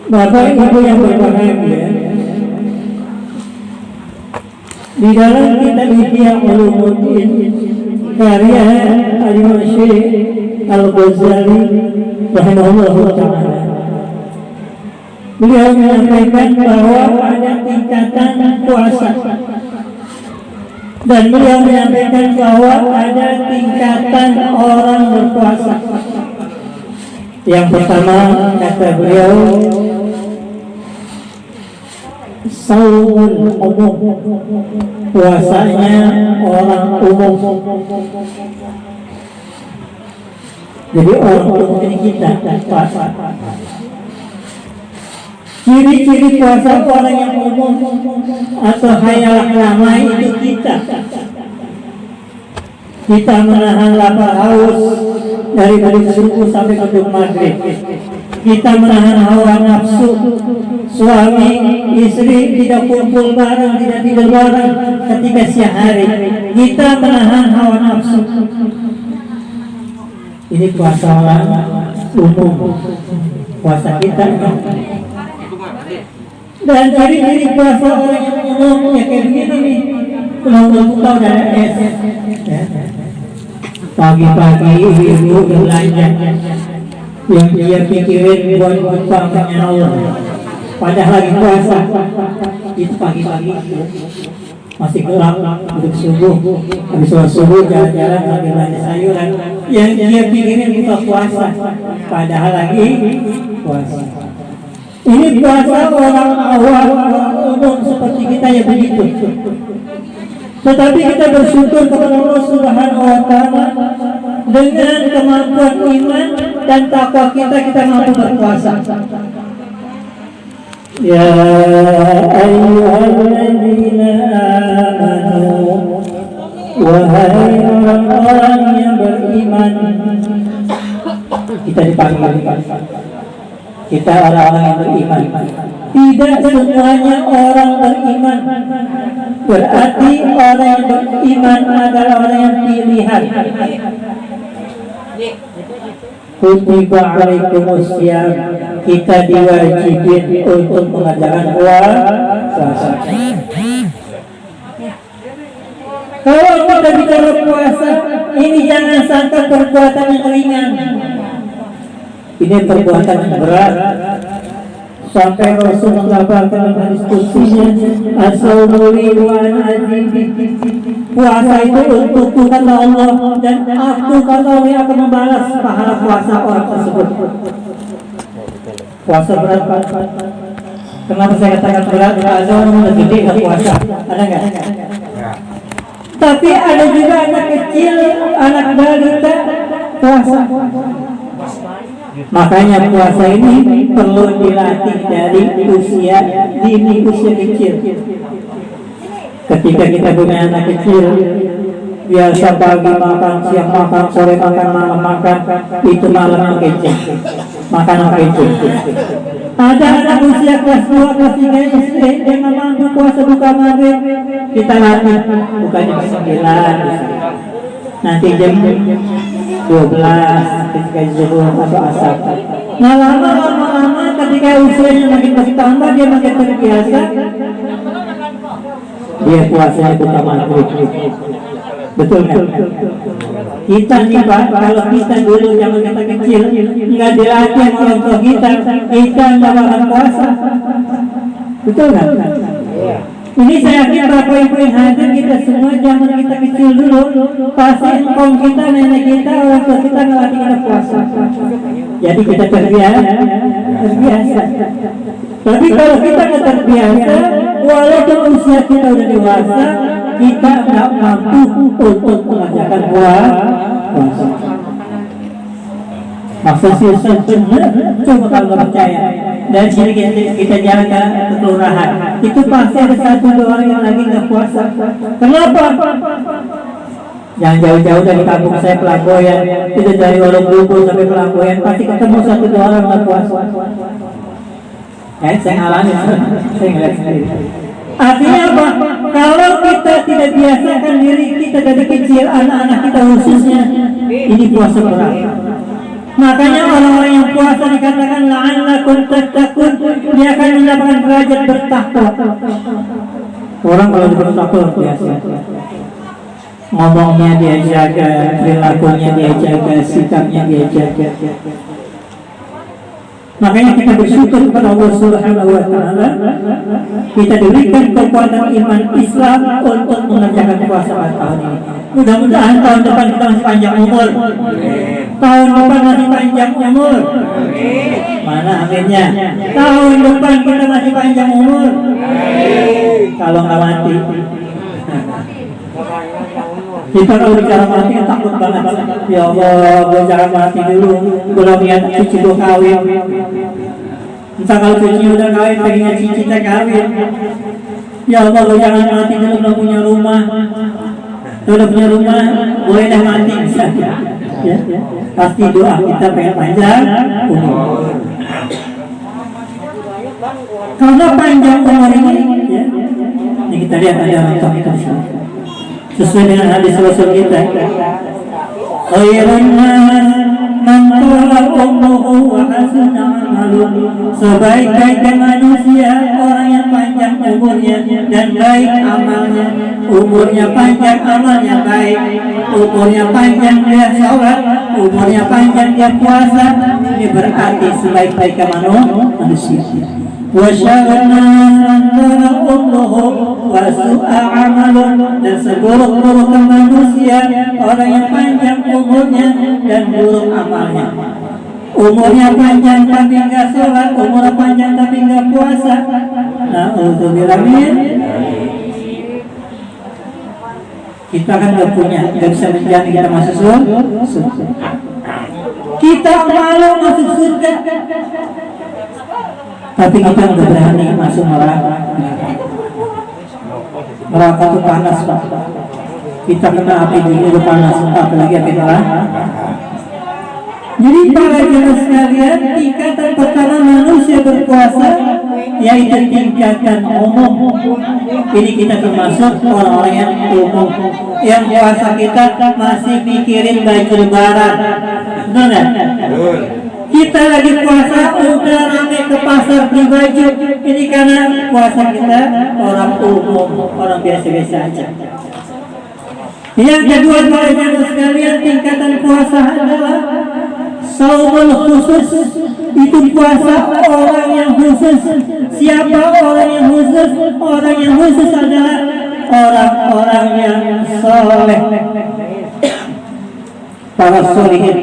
Bapak Ibu yang berbahagia, di dalam kitab Ihya Ulumuddin karya Al-Imam Syekh Al-Ghazali rahimahullahu ta'ala, beliau menyampaikan bahwa ada tingkatan puasa, dan beliau menyampaikan bahwa ada tingkatan orang berpuasa. Yang pertama, kata beliau, saumul umum, puasanya orang umum. Jadi orang umum ini kita puasa. Ciri-ciri puasa orang yang umum atau hayalah ramai itu kita menahan lapar haus dari subuh sampai ke maghrib. Kita menahan hawa nafsu, suami istri tidak kumpul bareng, tidak tidur bareng ketika siang hari. Kita menahan hawa nafsu. Ini puasa orang umum, puasa kita. Dan ciri-ciri puasa orang yang umum ya kayak begini nih. Kalau tahu dari es, pagi-pagi ibu belanja yang dia pikirin buat bukannya Allah, padahal lagi puasa. Itu pagi-pagi masih gelap, duduk subuh, habis sholat subuh jalan-jalan sambil belanja sayuran, yang dia pikirin buka puasa, padahal lagi puasa. Ini puasa orang awam, orang umum seperti kita ya begitu. Tetapi kita bersyukur kepada Allah Subhanahu wa Ta'ala, dengan kemampuan iman dan takwa kita mampu berpuasa. Ya ayyuhalladzina amanu, wahai orang-orang yang beriman. Kita dipanggil, kita orang-orang yang beriman. Tidak semuanya orang beriman. Berarti orang yang beriman adalah orang yang pilihan. Kutiba alaikumusiyam, kita diwajibin untuk mengerjakan puasa. Kalau kita bicara puasa, ini jangan sangka perbuatan yang ringan. Ini perbuatan yang berat. Sampai Rasulullah dalam hadis qudsinya, as-sawmuli wa azim, puasa itu untukku kata Allah, dan aku kata Allah akan membalas pahala puasa orang tersebut. Puasa berat, Pak. Kenapa saya katakan berat? Ada orang lebih gede nggak puasa, ada nggak? Tapi ada juga anak kecil, anak balita puasa. Makanya puasa ini perlu dilatih dari usia dini, usia kecil. Ketika kita punya anak kecil, biasa pagi makan, siang makan, sore makan, malam makan, itu malam kecil, makanan kecil. Ada anak usia kelas 2, kelas 3 SD yang mampu puasa buka maghrib, kita latih bukan jam 9, nanti jam 12 ketika zuhur atau asar. Nah lama-lama ketika usianya makin bertambah, dia makin terbiasa, dia puasanya buka maghrib. Betul kan? Kita nih Pak, kalau kita dulu zaman kita kecil nggak dilatih orang tua kita nggak akan puasa. Betul kan? Ini saya yakin Bapak Ibu yang hadir, kita semua zaman kita kecil dulu pasti kaum kita, nenek kita, orang tua kita ngelatih kita puasa. Jadi kita terbiasa. Tapi kalau kita nggak terbiasa, walaupun usia kita udah dewasa, kita nggak mampu untuk mengerjakan puasa. Maksudnya coba kalau percaya, dan sini kita jalan ke kelurahan, itu pasti ada 1-2 orang yang lagi nggak puasa. Kenapa? Yang jauh-jauh dari kampung saya Pelamboyan, itu dari Wonogiri sampai Pelamboyan, pasti ketemu 1-2 orang nggak puasa. Saya alami, saya ngeliat sendiri. Artinya apa? Kalau kita tidak biasakan diri kita dari kecil, anak-anak kita khususnya, ini puasa berat. Makanya orang-orang yang puasa dikatakan la'allakum tattaqun, derajat bertakwa. Orang kalau bertakwa biasa, ngomongnya dia jaga, perilakunya dia jaga, sikapnya dia jaga. Makanya kita bersyukur kepada Allah Subhanahu wa Ta'ala, kita diberikan kekuatan iman Islam untuk mengerjakan puasa tahun ini. Mudah-mudahan tahun depan kita masih panjang umur. Tahun depan masih panjang umur. Mana aminnya? Tahun depan kita masih panjang umur. Kalau nggak mati. Kita kalau bicara mati takut banget. Ya Allah, gue jangan mati dulu. Belum lihat cici gue kawin. Entah kalau cici udah kawin, pengennya cici teh kawin. Ya Allah, gue jangan mati dulu, belum punya rumah. Udah punya rumah, boleh dah mati bisa. Ya, pasti doa kita pengen panjang umur. Karena panjang umur ini, ya, ini kita lihat ada contoh kita sesuai dengan hadis Rasul kita. Khairun nas man tala umruhu wa hasuna amaluhu. Sebaik-baiknya manusia orang yang panjang umurnya dan baik amalnya. Umurnya panjang, amalnya baik. Umurnya panjang dia sholat, umurnya panjang dia puasa. Ini berarti sebaik-baiknya manusia. Wa syarrun nas man tala umruhu wa su'a amaluhu. Dan seburuk-buruk manusia orang yang panjang umurnya dan buruk amalnya. Umurnya panjang tapi enggak sholat, umurnya panjang tapi enggak puasa. Na'udzubillah min. Kita kan enggak punya, enggak bisa menjamin kita masuk surga. Kita malu masuk surga, tapi kita enggak berani masuk neraka. Neraka itu panas, Pak. Kita kena api dulu itu panas, apalagi api neraka. Jadi para jemaah sekalian, tingkatan pertama manusia berpuasa yaitu tingkatan umum. Ini kita termasuk orang-orang yang umum. Yang puasa kita masih mikirin baju lebaran. Benar nggak? Kita lagi puasa udah rame ke pasar beli baju. Ini karena puasa kita orang umum, orang biasa-biasa aja. Yang kedua para jemaah sekalian, tingkatan puasa adalah saumul khusus. Itu puasa orang yang khusus. Siapa orang yang khusus? Orang yang khusus adalah orang-orang yang soleh, para solihin.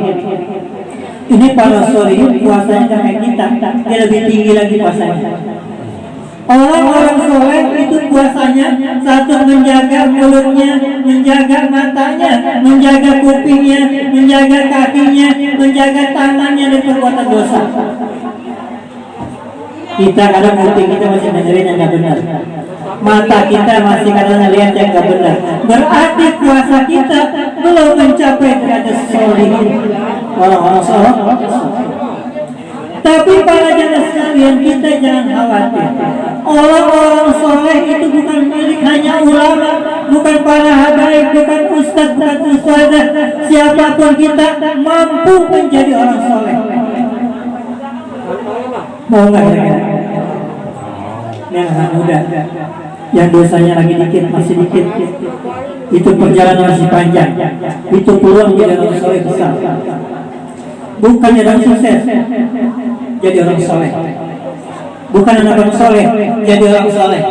Ini para solihin puasanya kayak kita, dia lebih tinggi lagi puasanya. Orang-orang soleh itu puasanya satu menjaga mulutnya, menjaga matanya, menjaga kupingnya, menjaga kakinya, menjaga tangannya dari perbuatan dosa. Kita kadang kuping kita masih dengerin yang nggak benar, mata kita masih kadang lihat yang nggak benar. Berarti puasa kita belum mencapai derajat solihin, orang-orang soleh. Tapi para jemaah sekalian, kita jangan khawatir. Orang-orang soleh itu bukan milik hanya ulama, bukan para habaib, bukan ustaz, bukan ustazah. Siapapun kita mampu menjadi orang soleh. Mau nggak kira-kira? Yang muda, yang dosanya lagi dikit, masih dikit, itu perjalanan masih panjang. Itu peluang jadi orang soleh besar. Bukan jadi orang sukses, jadi orang soleh. Bukan anak orang soleh, jadi orang soleh.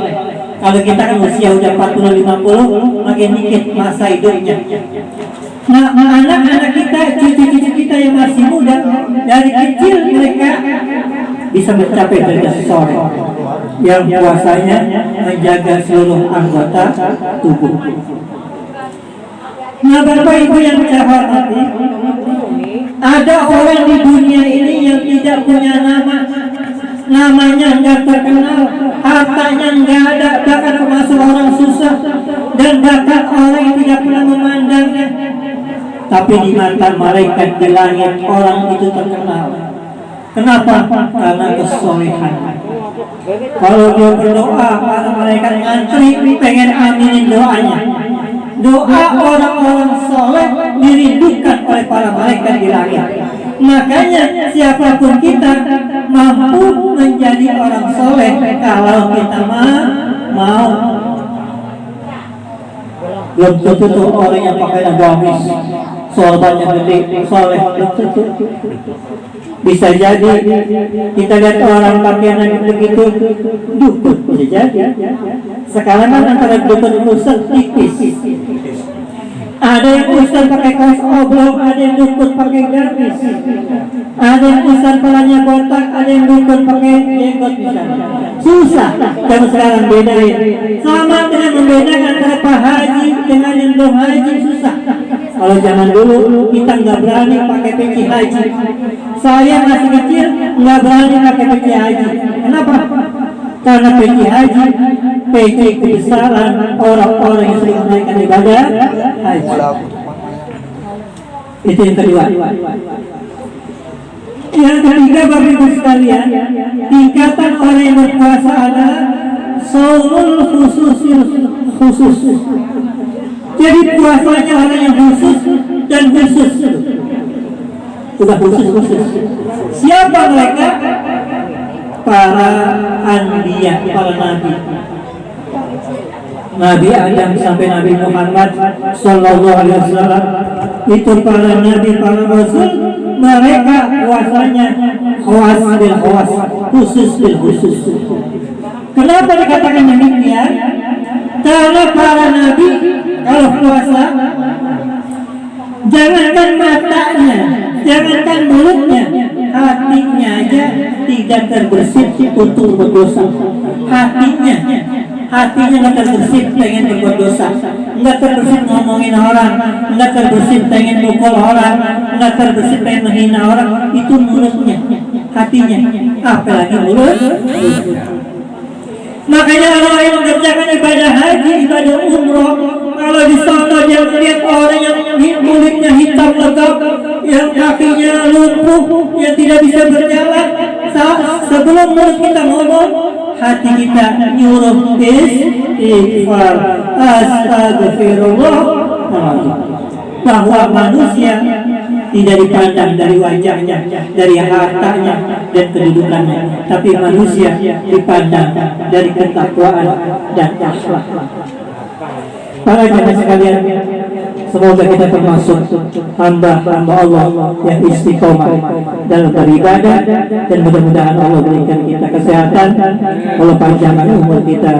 Kalau kita kan usia udah 40-50, makin dikit masa hidupnya. Nah, anak-anak kita, cucu-cucu kita yang masih muda, dari kecil mereka bisa mencapai derajat soleh, yang puasanya menjaga seluruh anggota tubuh. Nah, Bapak Ibu yang saya hormati, ada orang di dunia ini yang tidak punya nama, namanya enggak terkenal, hartanya enggak ada, bahkan termasuk orang susah, dan bahkan orang yang tidak pernah memandangnya. Tapi di mata malaikat di langit orang itu terkenal. Kenapa? Karena kesolehan. Kalau dia berdoa, para malaikat ngantri pengen aminin doanya. Doa orang-orang soleh dirindukan oleh para malaikat di langit. Makanya siapapun kita mampu menjadi menjadi orang soleh kalau kita mau. Belum tentu tuh orang yang pakai gamis, sorbannya gede, soleh, belum tentu. Bisa jadi kita lihat orang pakaian yang begitu dukun, bisa jadi. Sekarang kan antara dukun ustaz tipis. Ada yang ustaz pakai kaos oblong, ada yang dukun pakai gamis. Ada yang ustaz palanya botak, ada yang dukun pakai jenggot misalnya. Susah kalau sekarang bedain. Sama dengan membedakan antara Pak Haji dengan yang belum haji, susah. Kalau zaman dulu kita nggak berani pakai peci haji. Saya masih kecil nggak berani pakai peci haji. Kenapa? Karena peci haji, peci kebesaran orang-orang yang sering menaikkan ibadah haji. Itu yang kedua. Yang ketiga, Bapak Ibu sekalian, tingkatan orang yang berpuasa adalah shaumul khusus. Jadi puasanya orang yang khusus dan khusus. Sudah khusus. Siapa mereka? Para anbiya, para nabi. Nabi Adam sampai Nabi Muhammad Sallallahu Alaihi Wasallam itu para nabi, para rasul, mereka puasanya khawas bil khawas, khusus bil khusus. Kenapa dikatakan demikian? Karena para nabi kalau puasa, jangankan matanya, jangankan mulutnya, hatinya aja tidak terbersih untuk berdosa. Hatinya nggak terbersih pengen berbuat dosa, nggak terbersih ngomongin orang, nggak terbersih pengen mukul orang, nggak terbersih pengen menghina orang. Itu mulutnya, hatinya, apalagi mulut. Makanya orang yang mengerjakan ibadah haji, ibadah umroh, kalau di sana dia melihat orang yang mulutnya hitam legam, yang kakinya lumpuh, yang tidak bisa berjalan, sebelum mulut kita ngomong, hati kita nyuruh istighfar, astagfirullah, bahwa manusia tidak dipandang dari wajahnya, dari hartanya dan kedudukannya, tapi manusia dipandang dari ketakwaan dan akhlak. Para jemaah sekalian, semoga kita termasuk hamba-hamba Allah yang istiqomah dalam beribadah, dan mudah-mudahan Allah berikan kita kesehatan, Allah panjangkan umur kita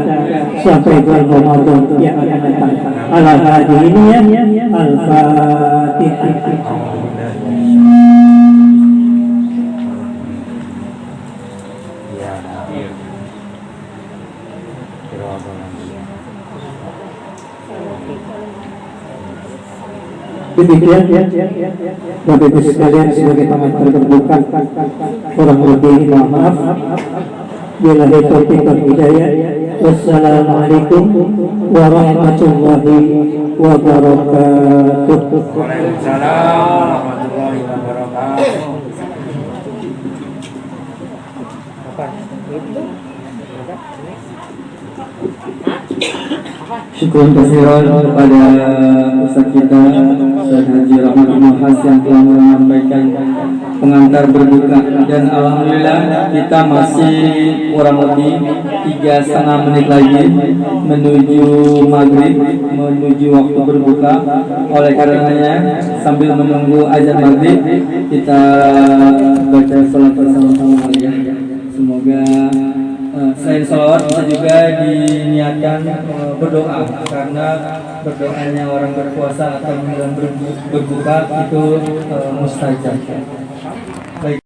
sampai bulan Ramadan yang akan datang. Al-Fatihah. Demikian Bapak Ibu sekalian, sebagai pengantar berbuka, kurang lebih mohon maaf. Billahi taufiq wal hidayah. Wassalamualaikum warahmatullahi wabarakatuh. Waalaikumsalam warahmatullahi wabarakatuh. Syukur kasihan kepada Ustaz kita Ustaz Haji Rahmat Muhas yang telah menyampaikan pengantar berbuka, dan alhamdulillah kita masih kurang lebih 3,5 menit lagi menuju maghrib, menuju waktu berbuka. Oleh karenanya sambil menunggu azan maghrib kita baca salat bersama-sama ya. Semoga selain salawat bisa juga diniatkan berdoa, karena berdoanya orang berpuasa atau menjelang berbuka itu mustajab.